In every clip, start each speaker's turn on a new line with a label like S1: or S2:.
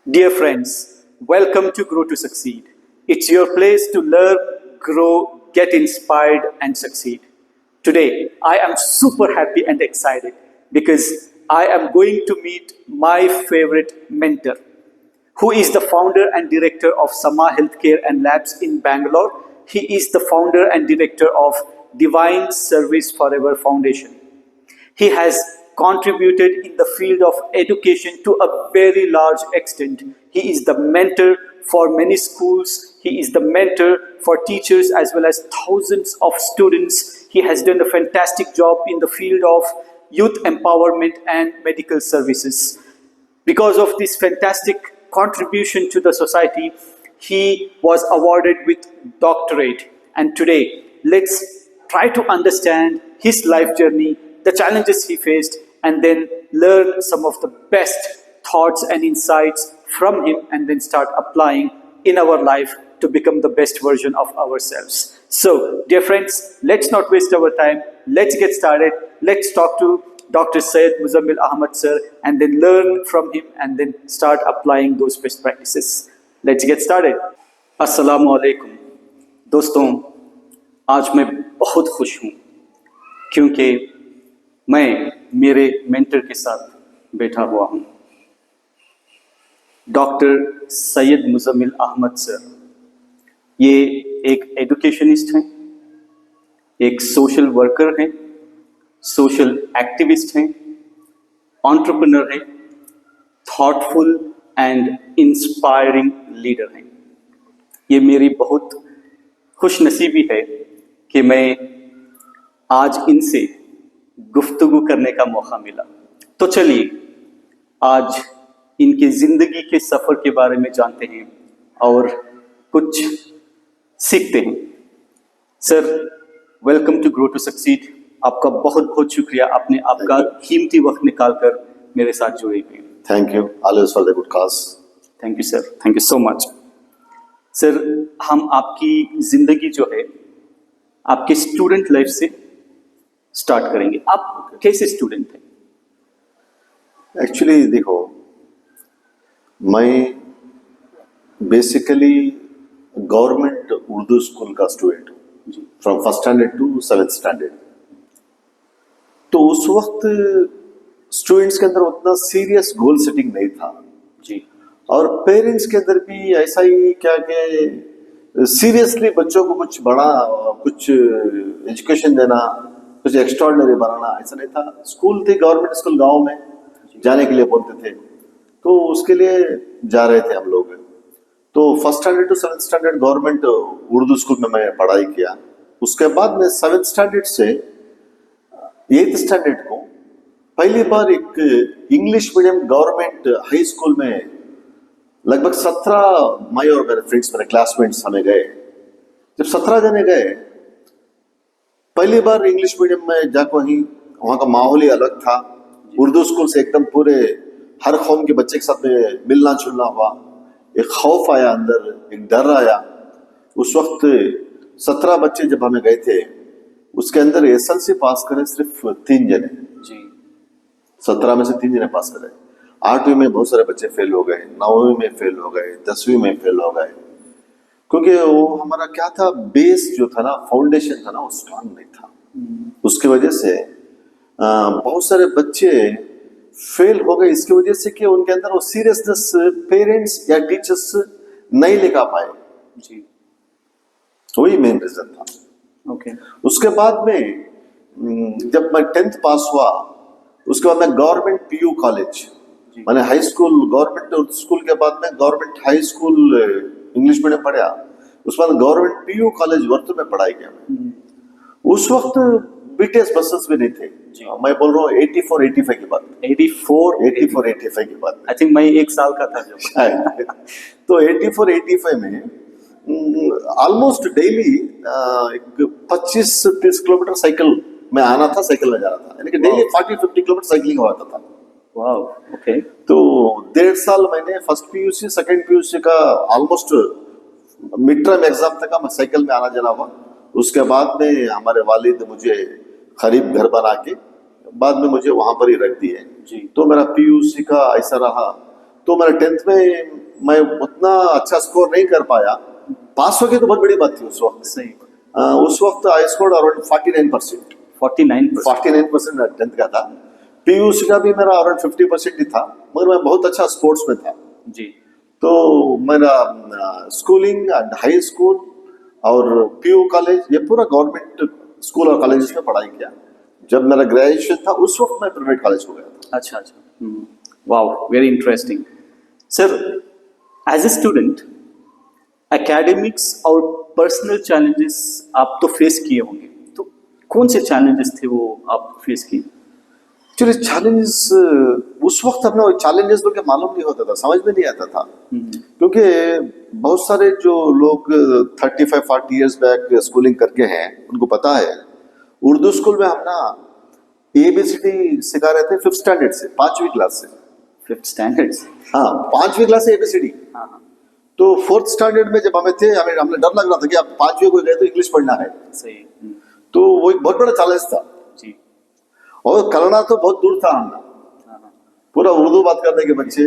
S1: Dear friends, welcome to Grow to Succeed. It's your place to learn, grow, get inspired, and succeed. Today, I am super happy and excited because I am going to meet my favorite mentor, who is the founder and director of Sama Healthcare and Labs in Bangalore. He is the founder and director of Divine Service Forever Foundation. He has contributed in the field of education to a very large extent. He is the mentor for many schools. He is the mentor for teachers as well as thousands of students. He has done a fantastic job in the field of youth empowerment and medical services. Because of this fantastic contribution to the society, he was awarded with doctorate. And today, let's try to understand his life journey, the challenges he faced, and then learn some of the best thoughts and insights from him, and then start applying in our life to become the best version of ourselves. So, dear friends, let's not waste our time. Let's get started. Let's talk to Dr. Syed Muzammil Ahmad sir, and then learn from him, and then start applying those best practices. Let's get started. Assalamu alaikum. दोस्तों, आज मैं बहुत खुश हूँ क्योंकि मैं मेरे mentor के साथ बैठा हुआ हूँ। डॉक्टर सैयद मुजम्मिल अहमद सर, ये एक एजुकेशनिस्ट हैं, एक सोशल वर्कर हैं, सोशल एक्टिविस्ट हैं, एंटरप्रेन्योर हैं, थॉटफुल एंड इंस्पायरिंग लीडर हैं। ये मेरी बहुत खुश नसीबी है कि मैं आज इनसे गुफ्तगू करने का मौका मिला। तो चलिए आज इनके ज़िंदगी के सफ़र के बारे में जानते हैं और कुछ सीखते हैं। Sir, welcome to grow to succeed. आपका बहुत बहुत शुक्रिया, आपने आपका कीमती वक्त निकाल कर मेरे साथ जुड़े हुए।
S2: Thank you, always for the good cause.
S1: Thank you sir, thank you so much. Sir, हम आपकी ज़िंदगी जो है आपके स्टूडेंट लाइफ से स्टार्ट करेंगे। आप कैसे स्टूडेंट थे?
S2: एक्चुअली देखो, मैं बेसिकली गवर्नमेंट उर्दू स्कूल का स्टूडेंट हूँ, from first standard to seventh standard. तो उस वक्त स्टूडेंट्स के अंदर उतना सीरियस गोल सेटिंग नहीं था
S1: जी, और
S2: पेरेंट्स के अंदर भी ऐसा ही क्या कि सीरियसली बच्चों को कुछ बड़ा, कुछ एजुकेशन देना, कुछ एक्स्ट्राऑर्डिनरी बनाना ऐसा नहीं था। स्कूल थे, गवर्नमेंट स्कूल गांव में जाने के लिए बोलते थे, तो उसके लिए जा रहे थे हम लोग। तो first standard to seventh standard government Urdu school में मैं पढ़ाई किया। उसके बाद में सेवेंथ स्टैंडर्ड से एट्थ स्टैंडर्ड को पहली बार एक English medium government high school में लगभग 17 मैं और मेरे फ्रेंड्स, मेरे क्लासमेट्स हमें गए। जब 17 जने गए, पहली बार इंग्लिश मीडियम में जाकर ही वहाँ का माहौल ही अलग था। उर्दू स्कूल से एकदम पूरे हर कौम के बच्चे के साथ में मिलना जुलना हुआ, एक खौफ आया अंदर, एक डर आया। उस वक्त 17 बच्चे जब हमें गए थे, उसके अंदर एसएलसी पास करे सिर्फ 3 जने
S1: जी।
S2: 17 में से 3 जने पास करे। 8वीं में बहुत सारे बच्चे फेल हो गए, 9वीं में फेल हो गए, 10वीं में फेल हो गए, क्योंकि वो हमारा क्या था, बेस जो था ना, फाउंडेशन था ना, वो स्ट्रांग नहीं था। उसकी वजह से बहुत सारे बच्चे फेल हो गए, इसकी वजह से कि उनके अंदर वो सीरियसनेस पेरेंट्स या टीचर्स नहीं लेकर पाए
S1: जी,
S2: वही मेन रीजन था।
S1: ओके।
S2: उसके बाद में जब मैं 10th पास हुआ, उसके बाद मैं गवर्नमेंट पीयू कॉलेज, मैंने हाई स्कूल गवर्नमेंट स्कूल के बाद में government high school English medium पढ़ा। उसके बाद गवर्नमेंट पीयू कॉलेज वर्तु में पढ़ाई किया मैं। उस वक्त बीटीएस बसेस भी नहीं थे, मैं बोल रहा हूँ 84-85 की बात। 84-85 की बात।
S1: आई थिंक मैं 1 साल का था जब।
S2: तो 84-85 में ऑलमोस्ट डेली 25-30 किलोमीटर साइकिल में आना था, साइकिल में जाना था, यानी कि डेली 40-50 किलोमीटर साइकिलिंग होता था।
S1: Wow, okay.
S2: तो 1.5 साल मैंने फर्स्ट पीयूसी सेकंड पीयूसी का ऑलमोस्ट मिड टर्म एग्जाम तक मैं साइकिल में आना जाना हुआ। उसके बाद में हमारे वालिद मुझे करीब घर बना के बाद में मुझे वहां पर ही रख दिए जी। तो मेरा पीयूसी का ऐसा रहा तो मेरा 10th में मैं उतना अच्छा स्कोर नहीं कर पाया। पास हो गया तो बहुत बड़ी बात थी उस वक्त।
S1: सही।
S2: उस वक्त आई स्कोर्ड अराउंड 49%।
S1: 49%।
S2: 49% मेरा 10th का था। पीयूसी का भी मेरा अराउंड 50% ही था, मगर मैं बहुत अच्छा स्पोर्ट्स में था।
S1: जी।
S2: तो मेरा स्कूलिंग एंड हाई स्कूल और पीयू कॉलेज ये पूरा गवर्नमेंट स्कूल और कॉलेजेस में पढ़ाई किया। जब मेरा ग्रेजुएशन था उस वक्त मैं प्राइवेट कॉलेज हो गया था।
S1: अच्छा अच्छा। Wow, very interesting. Sir, as a student academics और पर्सनल चैलेंजेस आप तो फेस किए होंगे, तो कौन से चैलेंजेस थे वो आप फेस किए?
S2: एक्चुअली चैलेंजेस उस वक्त अपना चैलेंजेस बोल के मालूम नहीं होता था, समझ में नहीं आता था। क्योंकि बहुत सारे जो लोग 35-40 इयर्स बैक स्कूलिंग करके हैं उनको पता है उर्दू स्कूल में हम ना ABCD सिखा रहे थे 5th स्टैंडर्ड से, 5वीं क्लास से।
S1: 5th standard?
S2: हाँ, 5वीं क्लास से ABCD।
S1: हाँ हाँ।
S2: तो 4th स्टैंडर्ड में जब हमें थे, हमें डर लग रहा था कि आप 5वीं को गए तो इंग्लिश पढ़ना है।
S1: सही।
S2: तो वो एक बहुत बड़ा चैलेंज था।
S1: जी।
S2: और कन्नड़ा तो बहुत दूर था हम,
S1: हाँ हाँ।
S2: पूरा उर्दू बात करने के बच्चे,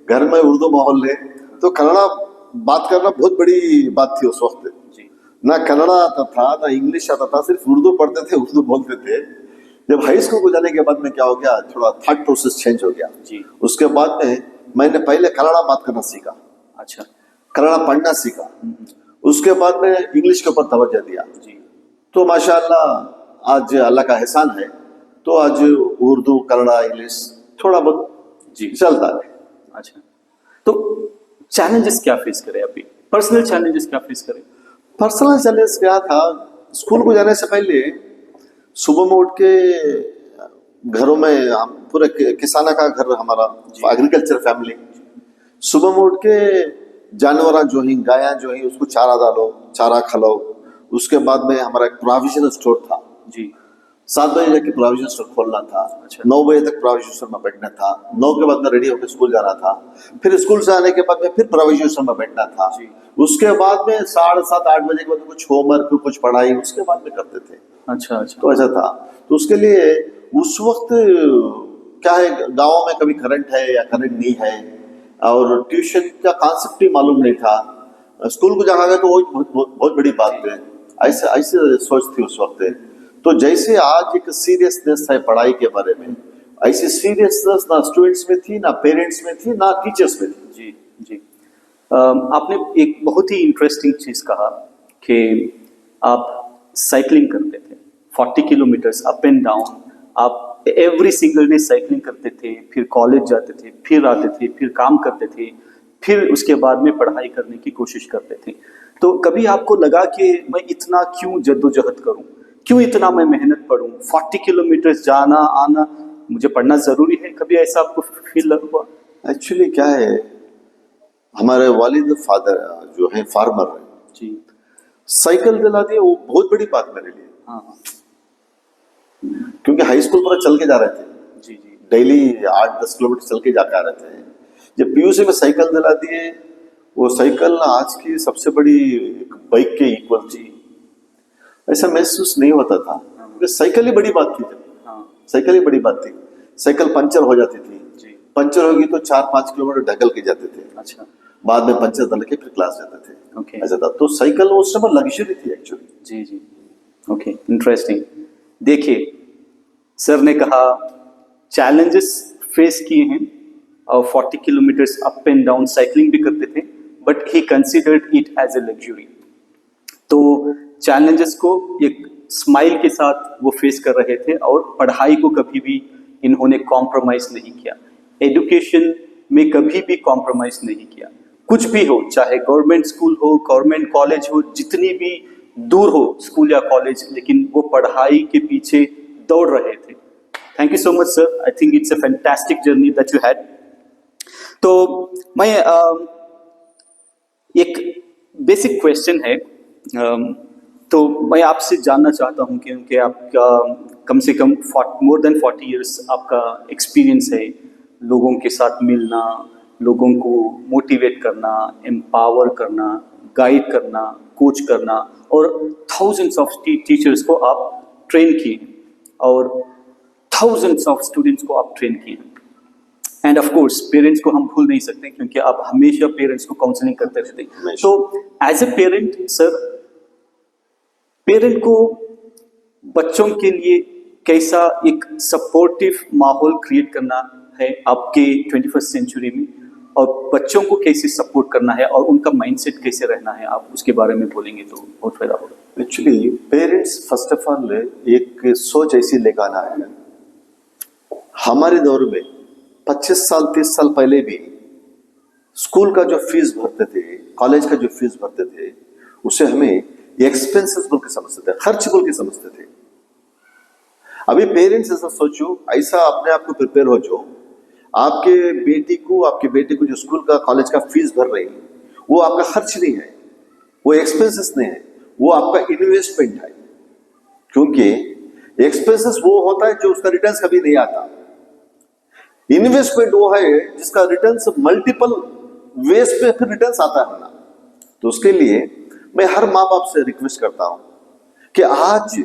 S2: घर में उर्दू माहौल है, तो कन्नड़ा बात करना बहुत बड़ी बात थी उस वक्त।
S1: जी।
S2: ना कन्नड़ा आता था ना इंग्लिश आता था, सिर्फ उर्दू पढ़ते थे, उर्दू बोलते थे। जब हाई स्कूल को जाने के बाद में क्या हो गया, थोड़ा थॉट प्रोसेस चेंज हो गया।
S1: जी।
S2: उसके बाद में मैंने पहले कन्नड़ा बात करना सीखा,
S1: अच्छा।
S2: कन्नड़ा पढ़ना सीखा, उसके बाद में इंग्लिश के ऊपर तवज्जो दिया।
S1: जी।
S2: तो माशाअल्लाह आज अल्लाह का एहसान है, तो आज उर्दू कन्नड़ा इंग्लिश थोड़ा बहुत
S1: जी।
S2: चलता है।
S1: अच्छा, तो चैलेंजेस क्या फेस करें अभी? पर्सनल चैलेंजेस क्या फेस करें?
S2: पर्सनल चैलेंज क्या था, स्कूल को जाने से पहले सुबह में उठ के घरों में, हम पूरे किसाना का घर हमारा, एग्रीकल्चर फैमिली, सुबह में उठ के जानवर जो ही गाया जो ही उसको चारा डालो, चारा खिलाओ। उसके बाद में हमारा एक प्रोविजन स्टोर था।
S1: जी।
S2: 7 बजे जाके प्रोविजन स्टोर खोलना था।
S1: अच्छा।
S2: 9 बजे तक प्रोविजन स्टोर में बैठना था। 9 के बाद में रेडी होकर स्कूल जाना था। फिर स्कूल से आने के बाद में फिर प्रोविजन स्टोर में बैठना था।
S1: जी।
S2: उसके बाद में 7:30-8 बजे के बाद में कुछ होमवर्क कुछ पढ़ाई उसके बाद में करते थे।
S1: अच्छा अच्छा।
S2: तो ऐसा था। तो उसके लिए उस वक्त क्या है, गाँव में कभी करंट है या करंट नहीं है, और ट्यूशन का कॉन्सेप्ट ही मालूम नहीं था। स्कूल को जाना गया तो वो बहुत बड़ी बात है। ऐसे ऐसे सोच थी उस वक्त। तो जैसे आज एक सीरियसनेस है पढ़ाई के बारे में, ऐसी सीरियसनेस ना स्टूडेंट्स में थी, ना पेरेंट्स में थी, ना टीचर्स में थी।
S1: जी जी। आपने एक बहुत ही इंटरेस्टिंग चीज़ कहा कि आप साइकिलिंग करते थे 40 किलोमीटर्स अप एंड डाउन। आप एवरी सिंगल डे साइकिलिंग करते थे, फिर कॉलेज जाते थे, फिर आते थे, फिर काम करते थे, फिर उसके बाद में पढ़ाई करने की कोशिश करते थे। तो कभी आपको लगा कि मैं इतना क्यों जद्दोजहद करूं, क्यों इतना मैं मेहनत पढूं, 40 किलोमीटर्स जाना आना, मुझे पढ़ना ज़रूरी है? कभी ऐसा आपको फील हुआ?
S2: एक्चुअली क्या है, हमारे वालिद फादर जो है फार्मर है,
S1: जी।
S2: साइकिल दिला दिए, वो बहुत बड़ी बात मेरे लिए।
S1: हाँ हाँ।
S2: क्योंकि हाई स्कूल पूरा चल के जा रहे थे,
S1: जी जी।
S2: डेली 8-10 किलोमीटर चल के जाकर आ रहे थे। जब पीयूसी में साइकिल दिला दिए, वो साइकिल आज की सबसे बड़ी बाइक के इक्वल थी। ऐसा महसूस नहीं होता था, क्योंकि साइकिल ही बड़ी बात थी। जब
S1: हाँ।
S2: साइकिल ही बड़ी बात थी। साइकिल पंचर हो जाती थी,
S1: जी।
S2: पंचर होगी तो 4-5 किलोमीटर ढकल के जाते थे।
S1: अच्छा।
S2: बाद में पंचर डाल के फिर क्लास जाते थे।
S1: ओके।
S2: ऐसा था। तो साइकिल उस समय लग्जरी थी एक्चुअली।
S1: जी जी। Okay, interesting. देखिए, सर ने कहा चैलेंजेस फेस किए हैं और 40 kilometres up and down cycling भी करते थे, but he considered it as a luxury. तो चैलेंजेस को एक स्माइल के साथ वो फेस कर रहे थे और पढ़ाई को कभी भी इन्होंने कॉम्प्रोमाइज़ नहीं किया, एजुकेशन में कभी भी कॉम्प्रोमाइज़ नहीं किया। कुछ भी हो, चाहे गवर्नमेंट स्कूल हो, गवर्नमेंट कॉलेज हो, जितनी भी दूर हो स्कूल या कॉलेज, लेकिन वो पढ़ाई के पीछे दौड़ रहे थे। Thank you so much sir, I think it's a fantastic journey that you had. तो मैं एक बेसिक क्वेश्चन है, तो मैं आपसे जानना चाहता हूं क्योंकि आपका कम से कम मोर देन 40 इयर्स आपका एक्सपीरियंस है, लोगों के साथ मिलना, लोगों को मोटिवेट करना, एम्पावर करना, गाइड करना, कोच करना, और थाउजेंड्स ऑफ टीचर्स को आप ट्रेन किए और थाउजेंड्स ऑफ स्टूडेंट्स को आप ट्रेन किए। एंड ऑफ कोर्स पेरेंट्स को हम भूल नहीं सकते, क्योंकि आप हमेशा पेरेंट्स को काउंसलिंग करते रहते हैं।
S2: हमेशा।
S1: तो as a parent sir, parent को बच्चों के लिए कैसा एक सपोर्टिव माहौल क्रिएट करना है आपके 21st सेंचुरी में, और बच्चों को कैसे सपोर्ट करना है और उनका माइंडसेट कैसे रहना है, आप उसके बारे में बोलेंगे तो बहुत फायदा होगा।
S2: Actually parents first of all एक सोच ऐसी लेकर आना है। हमारे दौर में 25 साल 30 साल पहले भी स्कूल का जो फीस भरते थे, कॉलेज का जो फीस भरते थे, उसे हमें एक्सपेंसेस बोल के समझते थे, खर्च बोल के समझते थे। अभी पेरेंट्स ऐसा सोचो, ऐसा अपने आप को प्रिपेयर हो जो आपके बेटे को जो स्कूल का कॉलेज का फीस भर रही है, वो आपका खर्च नहीं है, वो एक्सपेंसेस नहीं है, वो आपका इन्वेस्टमेंट है। क्योंकि एक्सपेंसेस वो होता है जो उसका रिटर्न्स कभी नहीं आता, इन्वेस्टमेंट वो है जिसका रिटर्न्स मल्टीपल वेज पे फिर रिटर्न्स आता है ना। तो उसके लिए मैं हर माँ बाप से रिक्वेस्ट करता हूं कि आज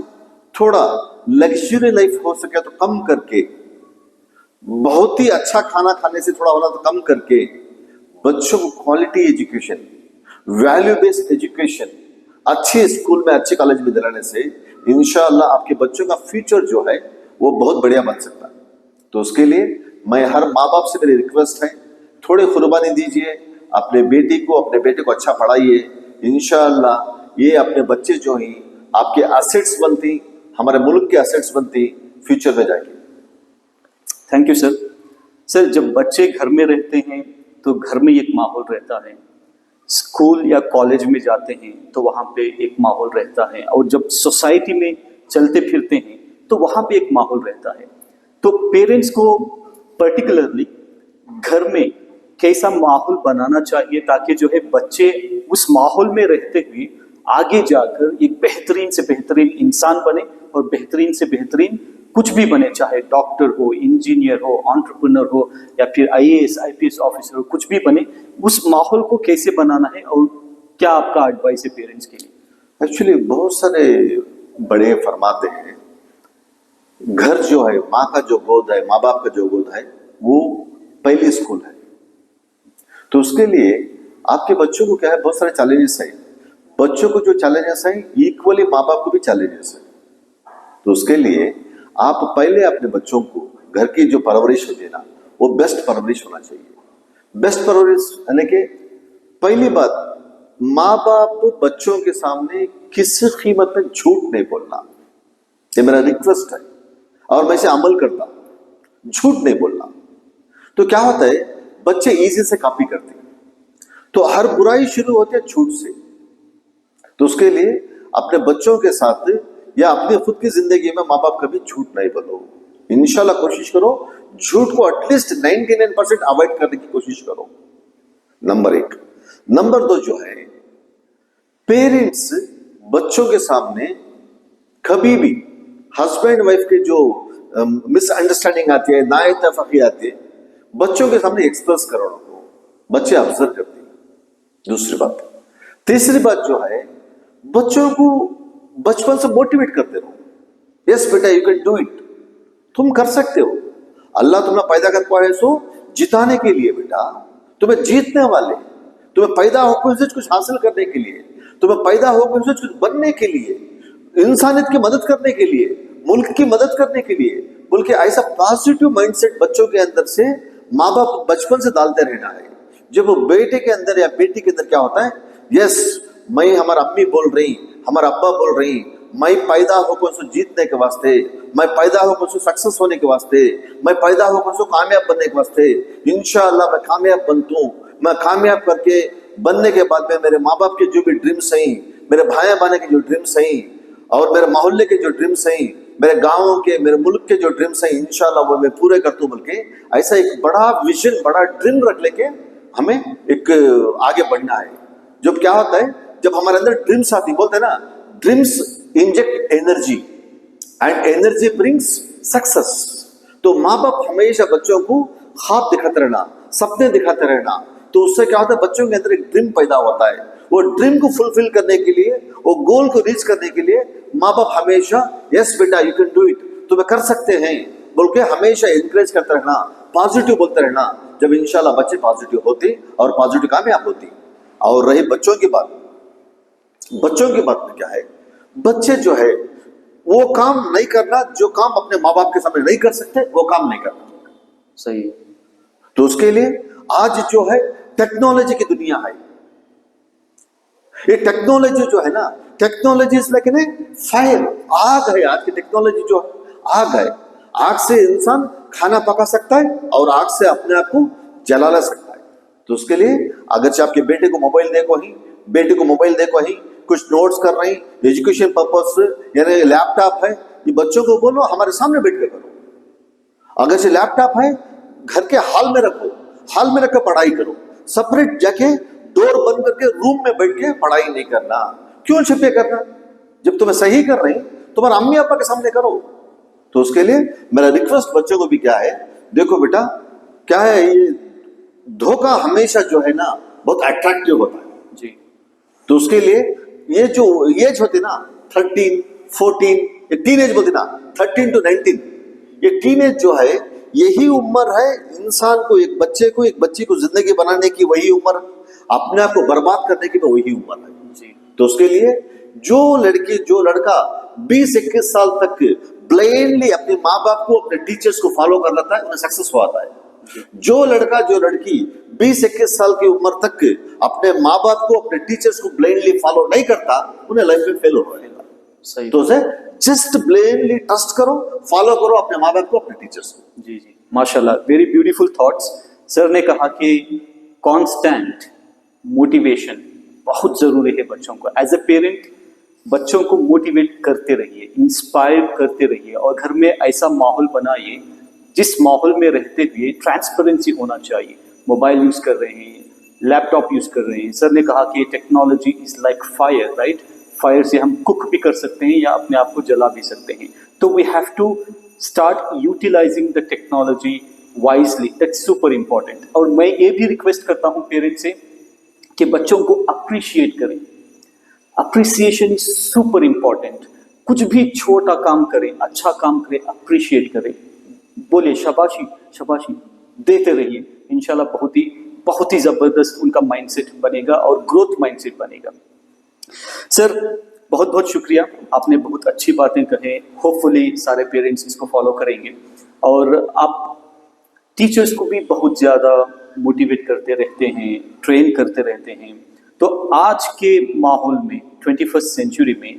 S2: थोड़ा लग्जरी लाइफ हो सके तो कम करके, बहुत ही अच्छा खाना खाने से थोड़ा होना तो कम करके, बच्चों को quality education, value based education अच्छे स्कूल में अच्छे कॉलेज में दिलाने से इंशाअल्लाह आपके बच्चों का फ्यूचर जो है वो बहुत बढ़िया बन सकता है। तो उसके लिए मैं हर माँ बाप से मेरी रिक्वेस्ट है, थोड़ी कुर्बानी दीजिए, अपने बेटी को अपने बेटे को अच्छा पढ़ाइए। इंशाअल्लाह ये अपने बच्चे जो हैं आपके एसेट्स बनती, हमारे मुल्क के एसेट्स बनती, फ्यूचर में जाएगी।
S1: Thank you sir. सर, जब बच्चे घर में रहते हैं तो घर में एक माहौल रहता है, स्कूल या कॉलेज में जाते हैं तो वहाँ पे एक माहौल रहता है, और जब सोसाइटी में चलते फिरते हैं तो वहाँ पे एक माहौल रहता है। तो पेरेंट्स को पर्टिकुलरली घर में कैसा माहौल बनाना चाहिए ताकि जो है बच्चे उस माहौल में रहते हुए आगे जाकर एक बेहतरीन से बेहतरीन इंसान बने और बेहतरीन से बेहतरीन कुछ भी बने, चाहे डॉक्टर हो, इंजीनियर हो, एंटरप्रेन्योर हो, या फिर आईएएस आईपीएस ऑफिसर हो, कुछ भी बने। उस माहौल को कैसे बनाना है और क्या आपका एडवाइस है पेरेंट्स के लिए?
S2: एक्चुअली बहुत सारे बड़े फरमाते हैं, घर जो है, माँ का जो गोद है, माँ बाप का जो गोद है, वो पहली स्कूल है। तो उसके लिए आपके बच्चों को क्या है, बहुत सारे चैलेंजेस हैं। बच्चों को जो चैलेंजेस हैं इक्वली माँ बाप को भी चैलेंजेस हैं। तो उसके लिए आप पहले अपने बच्चों को घर की जो परवरिश हो देना, वो बेस्ट परवरिश होना चाहिए। बेस्ट परवरिश यानी कि पहली बात, माँ बाप बच्चों के सामने किसी कीमत में झूठ नहीं बोलना, ये मेरा रिक्वेस्ट है और मैं इसे अमल करता हूं। झूठ नहीं बोलना। तो क्या होता है, बच्चे इजी से कॉपी करते हैं। तो हर बुराई शुरू होती है झूठ से। तो उसके लिए अपने बच्चों के साथ या अपनी खुद की जिंदगी में माँ बाप कभी झूठ नहीं बोलो। इंशाल्लाह कोशिश करो झूठ को एटलीस्ट 99% अवॉइड करने की कोशिश करो, नंबर 1। नंबर 2 जो है, पेरेंट्स बच्चों के सामने कभी भी हस्बैंड वाइफ के जो मिसअंडरस्टैंडिंग आती है, नाइतफाकी आती है, बच्चों के सामने एक्सप्रेस करो उनको, बच्चे ऑब्जर्व करते हैं। दूसरी बात। तीसरी बात जो है, बच्चों को बचपन से मोटिवेट करते रहो। यस बेटा, यू कैन डू इट, तुम कर सकते हो। अल्लाह तुम्हें पैदा कर पाए सो जिताने के लिए बेटा, तुम्हें जीतने वाले, तुम्हें पैदा होकर उनसे कुछ हासिल करने के लिए, तुम्हें पैदा होकर उनसे कुछ बनने के लिए, इंसानियत की मदद करने के लिए, मुल्क की मदद करने के लिए, बल्कि ऐसा पॉजिटिव माइंडसेट बच्चों के अंदर से माँ बाप बचपन से डालते रहना है। जब वो बेटे के अंदर या बेटी के अंदर क्या होता है, यस मैं, हमारा अम्मी बोल रही, हमारा अब्बा बोल रही, मैं पैदा होकर उसको जीतने के वास्ते, मैं पैदा होकर उसको सक्सेस होने के वास्ते, मैं पैदा होकर उसको कामयाब बनने के वास्ते, इंशाअल्लाह मैं कामयाब बनता हूँ। मैं कामयाब करके बनने के बाद में मेरे माँ बाप के जो भी ड्रीम्स हैं, मेरे भाई बहन के जो ड्रीम्स हैं, और मेरे मोहल्ले के जो ड्रीम्स हैं, मेरे गाँव के, मेरे मुल्क के जो ड्रीम्स हैं, इंशाअल्लाह वो मैं पूरे करता हूँ। बल्कि ऐसा एक बड़ा विजन, बड़ा ड्रीम रख लेके हमें एक आगे बढ़ना है। जब क्या होता है, जब हमारे अंदर ड्रीम्स आती, बोलते हैं ना, dreams inject energy and energy brings success. तो माँ बाप हमेशा बच्चों को ख्वाब दिखाते रहना, सपने दिखाते रहना। तो उससे क्या होता है, बच्चों के अंदर एक ड्रीम पैदा होता है। वो ड्रीम को फुलफिल करने के लिए, वो गोल को रीच करने के लिए माँ बाप हमेशा यस बेटा यू कैन डू इट, तुम्हें कर सकते हैं बोल के हमेशा एनकरेज करते रहना, पॉजिटिव बोलते रहना, जब इंशाल्लाह बच्चे पॉजिटिव होते और पॉजिटिव कामयाब होती। और रही बच्चों की बात, बच्चों की बात में क्या है, बच्चे जो है वो काम नहीं करना जो काम अपने माँ बाप के सामने नहीं कर सकते, वो काम नहीं करना।
S1: सही।
S2: तो उसके लिए आज जो है टेक्नोलॉजी की दुनिया है। ये टेक्नोलॉजी जो है ना, technology is like a fire, आग है। आज की टेक्नोलॉजी जो आग है, आग से इंसान खाना पका सकता है और आग से अपने आप को जला ला सकता है। तो उसके लिए अगर आपके बेटे को मोबाइल देखो ही, बेटे को मोबाइल देखो ही, कुछ नोट्स कर रहे हैं एजुकेशन पर्पस से, यानी लैपटॉप है, ये बच्चों को बोलो हमारे सामने बैठ के करो। अगर से लैपटॉप है घर के हॉल में रखो, हॉल में रखकर पढ़ाई करो, सेपरेट जाके डोर बंद करके रूम में बैठ के पढ़ाई नहीं करना। क्यों छिपे करना? जब तुम्हें सही कर रहे हैं तुम्हारे अम्मी अब्बा के सामने करो। तो उसके लिए मेरा रिक्वेस्ट बच्चों को भी क्या है, देखो बेटा क्या है, ये धोखा हमेशा जो है ना बहुत अट्रैक्टिव होता है
S1: जी।
S2: तो उसके लिए ये जो एज होती ना 13, 14, ये टीन एज बोलती ना 13 to 19, ये टीन एज जो है यही उम्र है इंसान को, एक बच्चे को, एक बच्ची को जिंदगी बनाने की वही उम्र, अपने आप को बर्बाद करने की भी वही उम्र है
S1: जी।
S2: तो उसके लिए जो लड़की जो लड़का 20-21 साल तक ब्लाइंडली अपने माँ बाप को, अपने टीचर्स को फॉलो कर लेता है, उन्हें सक्सेस हो आता है। जो लड़का जो लड़की 20-21 साल की उम्र तक अपने माँ बाप को, अपने टीचर्स को ब्लाइंडली फॉलो नहीं करता, उन्हें लाइफ में फेल हो रहेगा।
S1: सही।
S2: तो उसे जस्ट ब्लाइंडली ट्रस्ट करो, फॉलो करो अपने माँ बाप को, अपने टीचर्स को।
S1: जी जी, माशाल्लाह, वेरी ब्यूटीफुल थॉट्स। सर ने कहा कि कांस्टेंट मोटिवेशन बहुत जरूरी है बच्चों को। एज अ पेरेंट बच्चों को मोटिवेट करते रहिए, इंस्पायर करते रहिए और घर में ऐसा माहौल बनाइए जिस माहौल में रहते हुए ट्रांसपेरेंसी होना चाहिए। मोबाइल यूज कर रहे हैं, लैपटॉप यूज कर रहे हैं, सर ने कहा कि technology is like fire, right? Fire से हम कुक भी कर सकते हैं या अपने आप को जला भी सकते हैं। तो we have to start utilising the technology wisely, that's super important. और मैं ये भी रिक्वेस्ट करता हूँ पेरेंट्स से कि बच्चों को अप्रिशिएट करें। Appreciation is super important. कुछ भी छोटा काम करें, अच्छा काम करें, अप्रिशिएट करें, बोले शाबाशी शाबाशी, देते रहिए। इंशाल्लाह बहुत ही जबरदस्त उनका माइंडसेट बनेगा और ग्रोथ माइंडसेट बनेगा। सर बहुत बहुत शुक्रिया, आपने बहुत अच्छी बातें कहे। होपफुली सारे पेरेंट्स इसको फॉलो करेंगे और आप टीचर्स को भी बहुत ज़्यादा मोटिवेट करते रहते हैं, ट्रेन करते रहते हैं। तो आज के माहौल में 21st सेंचुरी में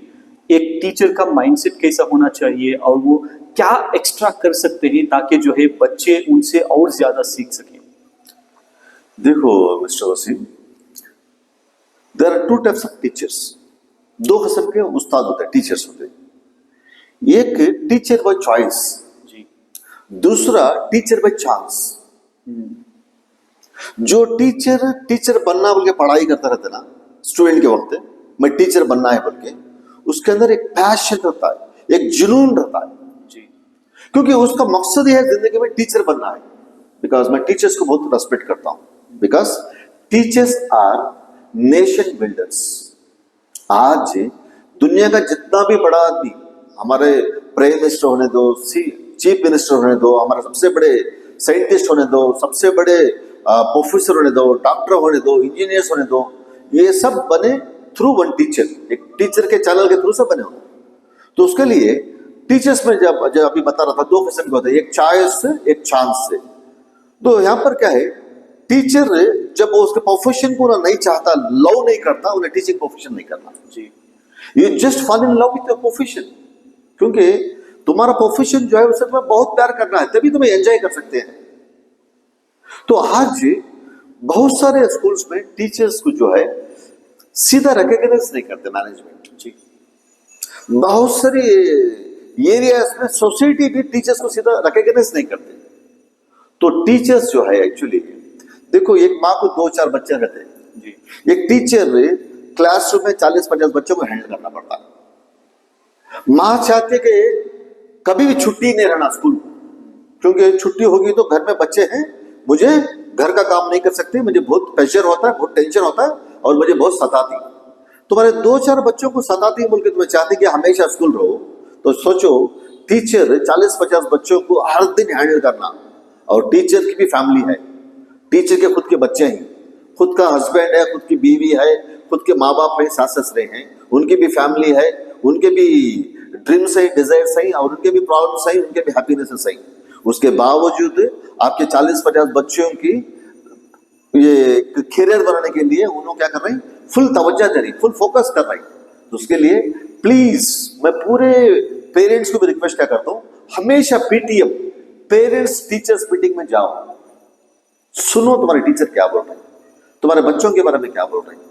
S1: एक टीचर का माइंडसेट कैसा होना चाहिए और वो क्या एक्स्ट्रा कर सकते हैं ताकि जो है बच्चे उनसे और ज़्यादा सीख सकें?
S2: देखो mister Waseem, there are two types of teachers. दो किस्म के उस्ताद होते हैं, टीचर्स होते हैं। एक टीचर बाय चॉइस
S1: जी।
S2: दूसरा टीचर बाय चांस। जो टीचर बनना बोल के पढ़ाई करता रहता है ना स्टूडेंट के वक्त, मैं टीचर बनना है बोल के, उसके अंदर एक पैशन रहता है, एक जुनून रहता है
S1: जी।
S2: क्योंकि उसका मकसद ये है जिंदगी में टीचर बनना है। बिकॉज मैं टीचर्स को बहुत रेस्पेक्ट करता हूं, because teachers our nation builders. आज दुनिया का जितना भी बड़ा आदमी, हमारे प्राइम मिनिस्टर होने दो, चीफ मिनिस्टर होने दो, हमारे सबसे बड़े साइंटिस्ट होने दो, सबसे बड़े प्रोफेसर होने दो, डॉक्टर होने दो, इंजीनियर्स होने दो, ये सब बने थ्रू वन टीचर। एक टीचर के चैनल के थ्रू से बने हो। तो उसके लिए टीचर्स में जब अभी बता रहा था, दो किस्म के होते हैं, एक चॉइस से, एक चांस से। तो यहाँ पर क्या है, टीचर जब वो उसके प्रोफेशन को नहीं चाहता, लव नहीं करता, उन्हें टीचिंग प्रोफेशन नहीं करना
S1: जी।
S2: You just fall in love with your profession, क्योंकि तुम्हारा प्रोफेशन जो है उसे तुम्हें बहुत प्यार करना है, तभी तुम्हें एंजॉय कर सकते हैं। तो आज बहुत सारे स्कूल्स में टीचर्स को जो है सीधा रिकॉग्नाइज नहीं करते मैनेजमेंट जी। बहुत सारे एरियाज में सोसाइटी भी टीचर्स को सीधा रिकॉग्नाइज नहीं करते। तो टीचर्स जो है एक्चुअली, देखो एक माँ को 2-4 बच्चे रहते हैं जी। एक टीचर क्लासरूम में 40-50 बच्चों को हैंडल करना पड़ता है। माँ चाहती है कि कभी भी छुट्टी नहीं रहना स्कूल को, क्योंकि छुट्टी होगी तो घर में बच्चे हैं, मुझे घर का काम नहीं कर सकते, मुझे बहुत प्रेशर होता है, बहुत टेंशन होता है और मुझे बहुत सताती। तुम्हारे 2-4 बच्चों को सताती बोल के तुम्हें चाहती कि हमेशा स्कूल रहो, तो सोचो टीचर 40-50 बच्चों को हर दिन हैंडल करना, और टीचर की भी फैमिली है, टीचर के खुद के बच्चे हैं, खुद का हस्बैंड है, खुद की बीवी है, खुद के माँ बाप है, सास ससुरे हैं, उनकी भी फैमिली है, उनके भी ड्रीम्स है, डिजायर्स हैं, और उनके भी प्रॉब्लम्स हैं, उनके भी हैप्पीनेस हैं। उसके बावजूद आपके 40-50 बच्चों की ये करियर बनाने के लिए उन्होंने क्या कर रहे हैं, फुल तवज्जो दे रही, फुल फोकस कर रहे हैं। तो उसके लिए प्लीज मैं पूरे पेरेंट्स को भी रिक्वेस्ट क्या करता हूँ, हमेशा पीटीएम पेरेंट्स टीचर्स मीटिंग में जाओ, सुनो तुम्हारे टीचर क्या बोल रहे हैं, तुम्हारे बच्चों के बारे में क्या बोल रहे हैं।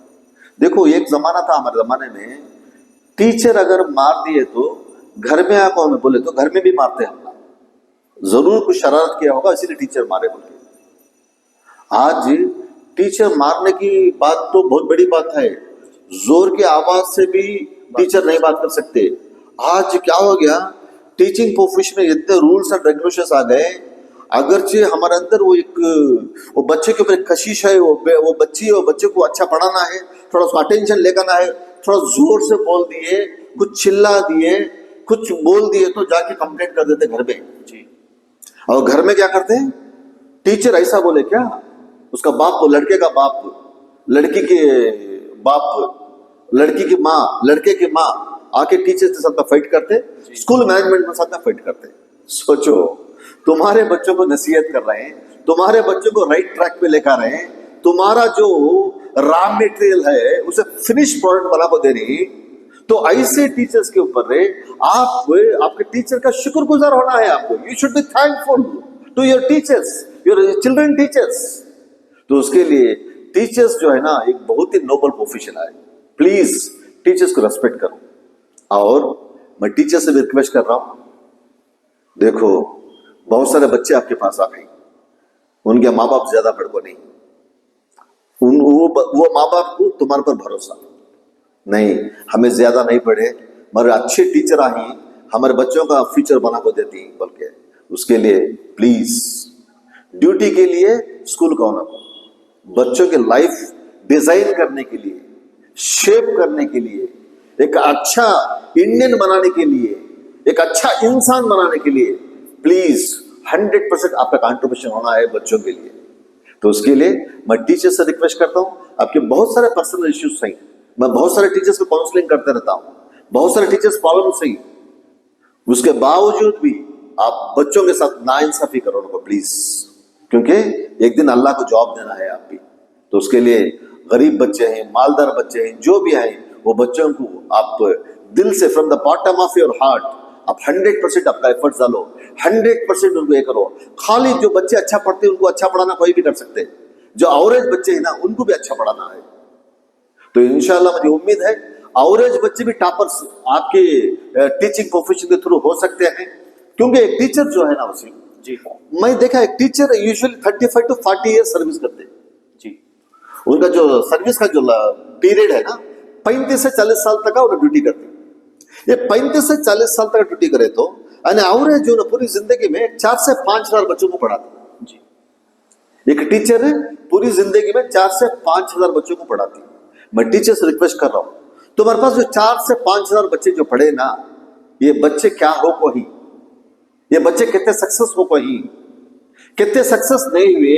S2: देखो एक जमाना था, हमारे जमाने में टीचर अगर मार दिए तो घर में आकर हमें बोले तो घर में भी मारते हम, जरूर कुछ शरारत किया होगा इसीलिए टीचर मारे बोलते। आज टीचर मारने की बात तो बहुत बड़ी बात है, जोर की आवाज से भी टीचर नहीं बात कर सकते। आज क्या हो गया, टीचिंग प्रोफेशन में इतने रूल्स एंड रेगुलेशंस आ गए, अगरचे हमारे अंदर वो बच्चे के ऊपर एक कशिश है, वो बच्चे को अच्छा पढ़ाना है, थोड़ा उसको अटेंशन लेकर है, थोड़ा जोर से बोल दिए, कुछ चिल्ला दिए, कुछ बोल दिए तो जाके कंप्लेंट कर देते घर में जी। और घर में क्या करते हैं, टीचर ऐसा बोले क्या, उसका बाप, लड़के का बाप, लड़की के बाप, लड़की की माँ, लड़के की माँ आके टीचर के साथ में फाइट करते, स्कूल मैनेजमेंट के साथ में फाइट करते। सोचो, तुम्हारे बच्चों को नसीहत कर रहे हैं, तुम्हारे बच्चों को राइट ट्रैक पे लेकर रहे हैं, तुम्हारा जो रॉ मटेरियल है उसे फिनिश प्रोडक्ट बना को दे रही, तो ऐसे टीचर्स के ऊपर आपके टीचर का शुक्रगुजार होना है आपको। You should be thankful to your teachers, your children teachers. तो उसके लिए टीचर्स जो है ना एक बहुत ही नोबल प्रोफेशन है, प्लीज टीचर्स को रेस्पेक्ट करो। और मैं टीचर से भी रिक्वेस्ट कर रहा हूं, देखो बहुत सारे बच्चे आपके पास आ गए, उनके माँ बाप ज्यादा पढ़ को नहीं, वो माँ बाप को तुम्हारे पर भरोसा नहीं, हमें ज्यादा नहीं पढ़े मगर अच्छे टीचर आई हमारे बच्चों का फ्यूचर बना को देती बोल के, उसके लिए प्लीज ड्यूटी के लिए स्कूल का होना, बच्चों के लाइफ डिजाइन करने के लिए, शेप करने के लिए, एक अच्छा इंडियन बनाने के लिए, एक अच्छा इंसान बनाने के लिए प्लीज 100% आपका कंट्रीब्यूशन होना है बच्चों के लिए। तो उसके लिए मैं टीचर से रिक्वेस्ट करता हूं, आपके बहुत सारे पर्सनल इश्यूज हैं, मैं बहुत सारे टीचर्स को काउंसलिंग करते रहता हूं, बहुत सारे टीचर्स प्रॉब्लम हैं, उसके बावजूद भी आप बच्चों के साथ नाइंसाफी करो उनको प्लीज, क्योंकि एक दिन अल्लाह को जवाब देना है आप भी। तो उसके लिए गरीब बच्चे हैं, मालदार बच्चे हैं, जो भी हैं, वो बच्चों को आप दिल से from the bottom of your heart आप 100% आपका एफर्ट डालो, 100% उनको ये करो। खाली जो बच्चे अच्छा पढ़ते हैं उनको अच्छा पढ़ाना कोई भी कर सकते हैं, जो एवरेज बच्चे हैं ना उनको भी अच्छा पढ़ाना है। तो इंशाल्लाह मुझे उम्मीद है एवरेज बच्चे भी टॉपर्स आपके टीचिंग प्रोफेशन के थ्रू हो सकते हैं, क्योंकि एक टीचर जो है ना उसे जी, मैं देखा एक teacher usually 35 to 40 year service करते हैं जी, उनका जो सर्विस का जो पीरियड है ना 35 से 40 साल तक का उन्हें ड्यूटी करते हैं। ये 35 से 40 साल तक ड्यूटी करे तो एवरेज जो ना पूरी जिंदगी में 4 से 5 हजार बच्चों को पढ़ाते जी। एक टीचर है पूरी जिंदगी में 4 से 5 हजार बच्चों को पढ़ाती। मैं टीचर से रिक्वेस्ट कर रहा हूं, तुम्हारे पास जो 4 से 5 हजार बच्चे जो पढ़े ना, ये बच्चे क्या हो को ही, ये बच्चे कितने सक्सेस हो को ही, कितने सक्सेस नहीं हुए,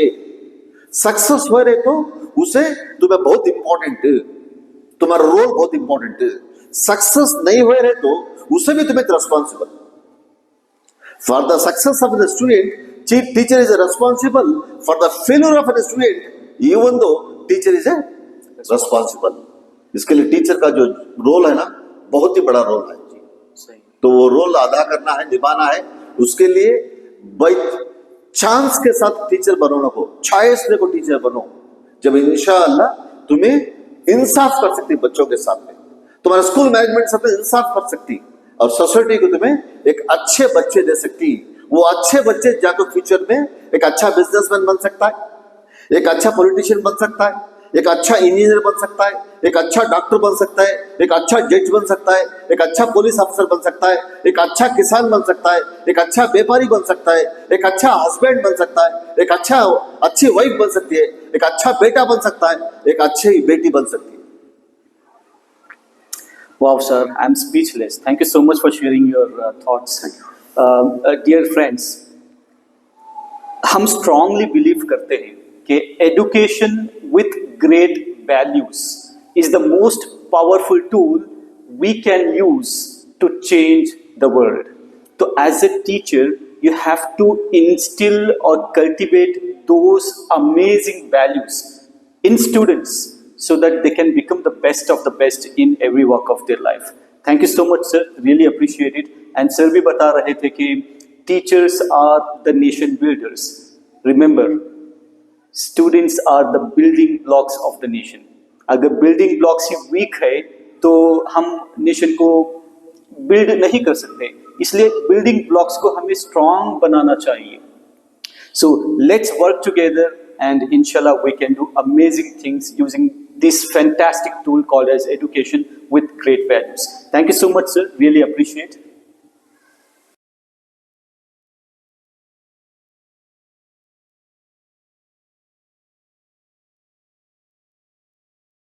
S2: सक्सेस हो रहे तो उसे तुम्हें बहुत इंपॉर्टेंट, तुम्हारा रोल बहुत इंपॉर्टेंट, सक्सेस नहीं हो रहे तो उसे भी तुम्हें responsible for the success of the student. Teacher is responsible for the failure of the student, even though teacher is a responsible. इसके लिए टीचर का जो रोल है ना बहुत ही बड़ा रोल है, तो वो रोल अदा करना है, निभाना है। उसके लिए बाई चांस के साथ टीचर बनो ना को, चॉइस को टीचर बनो, जब इंशाअल्लाह तुम्हें इंसाफ कर सकती बच्चों के साथ में, तुम्हारा स्कूल मैनेजमेंट साथ इंसाफ कर सकती, और सोसाइटी को तुम्हें एक अच्छे बच्चे दे सकती। वो अच्छे बच्चे जाकर फ्यूचर में एक अच्छा बिजनेसमैन बन सकता है, एक अच्छा पॉलिटिशियन बन सकता है, एक अच्छा इंजीनियर बन सकता है, एक अच्छा डॉक्टर बन सकता है, एक अच्छा जज बन सकता है, एक अच्छा पुलिस अफसर बन सकता है, एक अच्छा किसान बन सकता है, एक अच्छा व्यापारी बन सकता है, एक अच्छा हस्बैंड बन सकता है, एक अच्छी वाइफ बन सकती है, एक अच्छा बेटा बन सकता है, एक अच्छी बेटी बन सकती है।
S1: Wow, sir, I'm speechless. Thank you so much for sharing your thoughts. Dear friends, हम स्ट्रांगली बिलीव करते हैं कि education with great values is the most powerful tool we can use to change the world. तो as a teacher you have to instill or cultivate those amazing values in students so that they can become the best of the best in every walk of their life. Thank you so much, sir. Really appreciate it. And sir भी बता रहे थे कि teachers are the nation builders. Remember, students are the building blocks of the nation. अगर building blocks ही weak है तो हम nation को बिल्ड नहीं कर सकते. इसलिए बिल्डिंग ब्लॉक्स को हमें स्ट्रांग बनाना चाहिए. So let's work together and इंशाल्लाह we can do amazing things using this fantastic tool called as education with great values. Thank you so much, sir. Really appreciate.